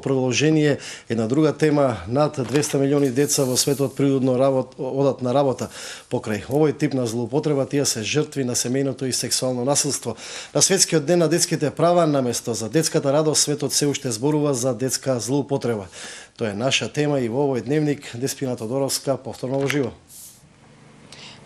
продолжение една друга тема. Над 200 милиони деца во светот принудно одат на работа покрај овој тип на злоупотреба. Тие се жртви на семејното и сексуално насилство. На светскиот ден на детските права, наместо за детската радост, светот се уште зборува за детска злоупотреба. Тоа е наша тема и во овој дневник. Деспина Тодоровска, повторно во живо.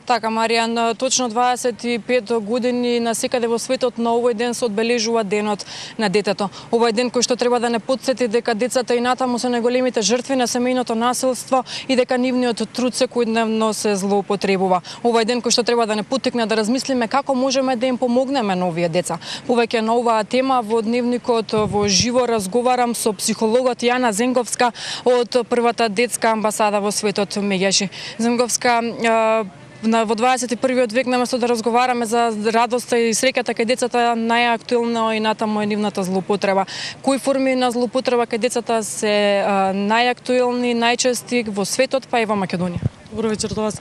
Така, Маријан, точно 25 години насекаде во светот на овој ден се одбележува денот на детето. Овој ден кој што треба да не потсети дека децата и натаму се најголемите жртви на семејното насилство и дека нивниот труд секојдневно се злоупотребува. Овој ден кој што треба да не поттикне да размислиме како можеме да им помогнеме на овие деца. Повеќе на оваа тема во дневникот во живо разговарам со психологот Јана Зенговска од првата детска амбасада во светот Меѓаши. Зенговска, во 21. век, наместо да разговараме за радоста и среќата кај децата, најактуелно и натаму е нивната злоупотреба. Кои форми на злоупотреба кај децата се најактуелни, најчести во светот, па и во Македонија? Добро вечер до вас.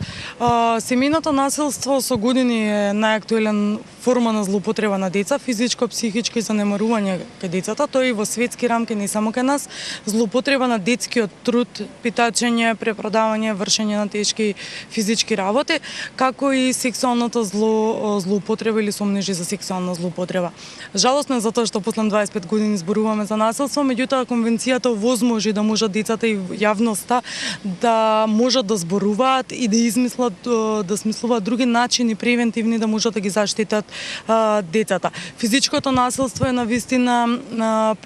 Семејното насилство со години е најактуелен форма на злоупотреба на деца, физичко, психичко и занемарување кај децата, тоа и во светски рамки, не само кај нас. Злоупотреба на детскиот труд, питачење, препродавање, вршење на тешки физички работи, како и сексуалната злоупотреба или сомнежи за сексуална злоупотреба. Жалосно е затоа што после 25 години зборуваме за насилство, меѓутоа конвенцијата овозможи да можат децата и јавноста да можат да зборуваат и да измислат, да смислуваат други начини превентивни да можат да ги заштитат децата. Физичкото насилство е навистина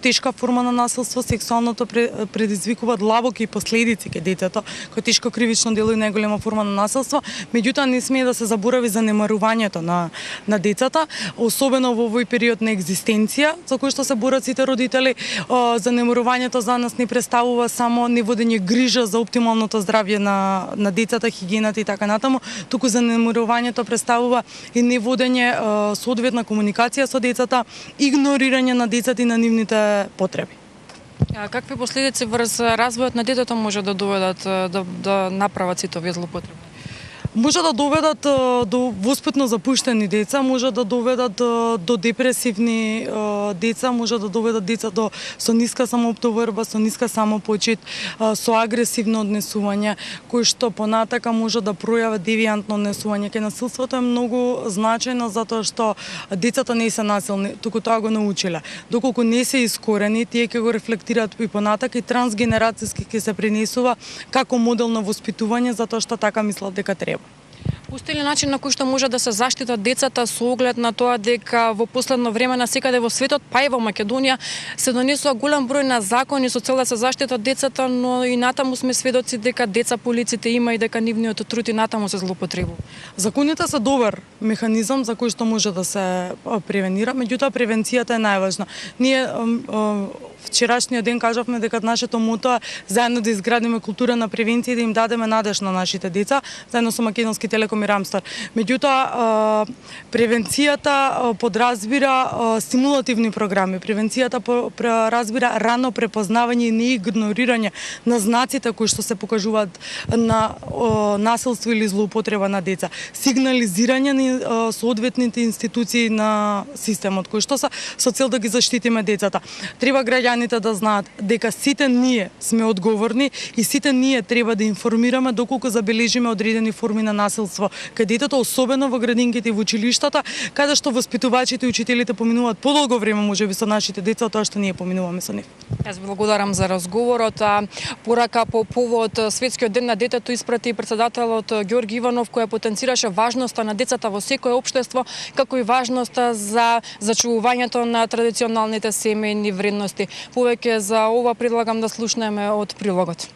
тешка форма на насилство, сексуалното предизвикува длабоки последици кај детето, кој тешко кривично дело и најголема форма на насилство, меѓутоа не смее да се заборави занемарувањето на децата, особено во овој период на екзистенција за кој што се борат сите родители. Занемарувањето за нас не представува само неводење грижа за оптималното здравје на децата, хигиената и така натаму, туку занемарувањето представува и неводење соодветна комуникација со децата, игнорирање на децата и на нивните потреби. Какви последици врз развојот на детето може да доведат да направат сите овие злоупотреби? Може да доведат до воспитно запуштени деца, може да доведат до депресивни деца, може да доведат деца со ниска самооптоврба, со ниска самопочит, со агресивно однесување, кој што понатака може да пројават девијантно однесување. Кај насилството е многу значајно затоа што децата не се насилни, туку тоа го научиле. Доколку не се искорени, тие ќе го рефлектираат и понатака и трансгенерацијски ќе се пренесува како модел на воспитување затоа што така мислат дека треба. Постои ли начин на кој што може да се заштитат децата со оглед на тоа дека во последно време насекаде во светот, па и во Македонија, се донесува голем број на закони со цел да се заштитат децата, но и натаму сме сведоци дека деца по улиците има и дека нивниот труд и натаму се злоупотребува? Законите се добар механизам за кој што може да се превенира, меѓутоа превенцијата е најважна. Ние вчерашниот ден кажавме дека нашето мото е заедно да изградиме култура на превенција и да им дадеме надеж на нашите деца, заедно со Македонски телеком и Рамстар. Меѓутоа, превенцијата подразбира стимулативни програми. Превенцијата разбира рано препознавање и неигнорирање на знаците кои што се покажуваат на насилство или злоупотреба на деца. Сигнализирање на соодветните институции на системот кои што се со цел да ги заштитиме децата. Треба граѓаните да знаат дека сите ние сме одговорни и сите ние треба да информираме доколку забележиме одредени форми на насилство кај детето, особено во градинките и во училиштата, каде што воспитувачите и учителите поминуваат подолго време можеби со нашите деца од тоа што ние поминуваме со нив. Јас благодарам за разговорот. Порака по повод Светскиот ден на детето испрати председателот Ѓорги Иванов, која потенцираше важноста на децата во секое општество, како и важноста за зачувувањето на традиционалните семејни вредности. Повеќе за ова предлагам да слушнеме од прилогот.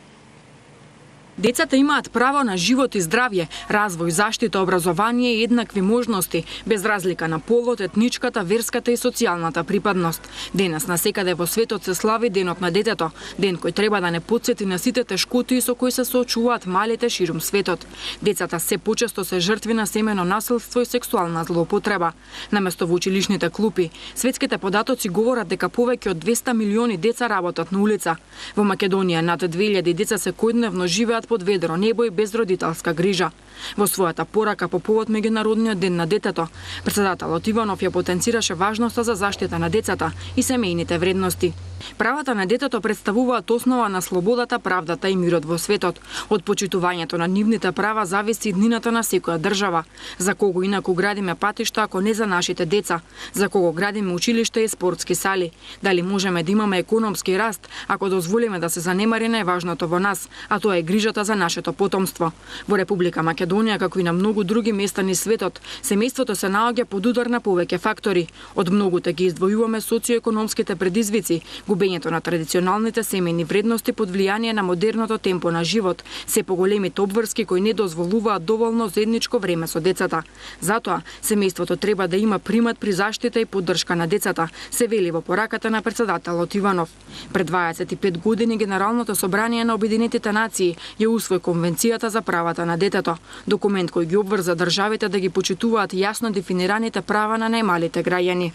Децата имаат право на живот и здравје, развој, заштита, образование и еднакви можности, без разлика на полот, етничката, верската и социјалната припадност. Денес насекаде во светот се слави Денот на детето, ден кој треба да не потсети на сите тешкотии со кои се соочуваат малите ширум светот. Децата се почесто се жртви на семено насилство и сексуална злоупотреба. Наместо во училишните клупи, светските податоци говорат дека повеќе од 200 милиони деца работат на улица. Во Македонија над 2000 деца секојдневно живеат под ведро небо и без родителска грижа. Во својата порака по повод меѓународниот ден на детето, председателот Иванов ја потенцираше важноста за заштита на децата и семејните вредности. Правата на детето представуваат основа на слободата, правдата и мирот во светот. Од почитувањето на нивните права зависи иднината на секоја држава. За кого инаку градиме патишта ако не за нашите деца? За кого градиме училишта и спортски сали? Дали можеме да имаме економски раст ако дозволиме да се занемари најважното во нас, а тоа е грижата за нашето потомство? Во Република Македонија, како и на многу други места низ светот, семејството се наоѓа под удар на повеќе фактори. Од многуте ги издвојуваме социоекономските предизвици, губењето на традиционалните семејни вредности под влијание на модерното темпо на живот, се поголемите обврски кои не дозволуваат доволно заедничко време со децата. Затоа, семејството треба да има примат при заштита и поддршка на децата, се вели во пораката на председателот Иванов. Пред 25 години Генералното собрание на Обединетите нации ја усвои Конвенцијата за правата на детето, документ кој ги обврза државите да ги почитуваат јасно дефинираните права на најмалите граѓани.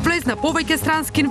Влез на повеќе странски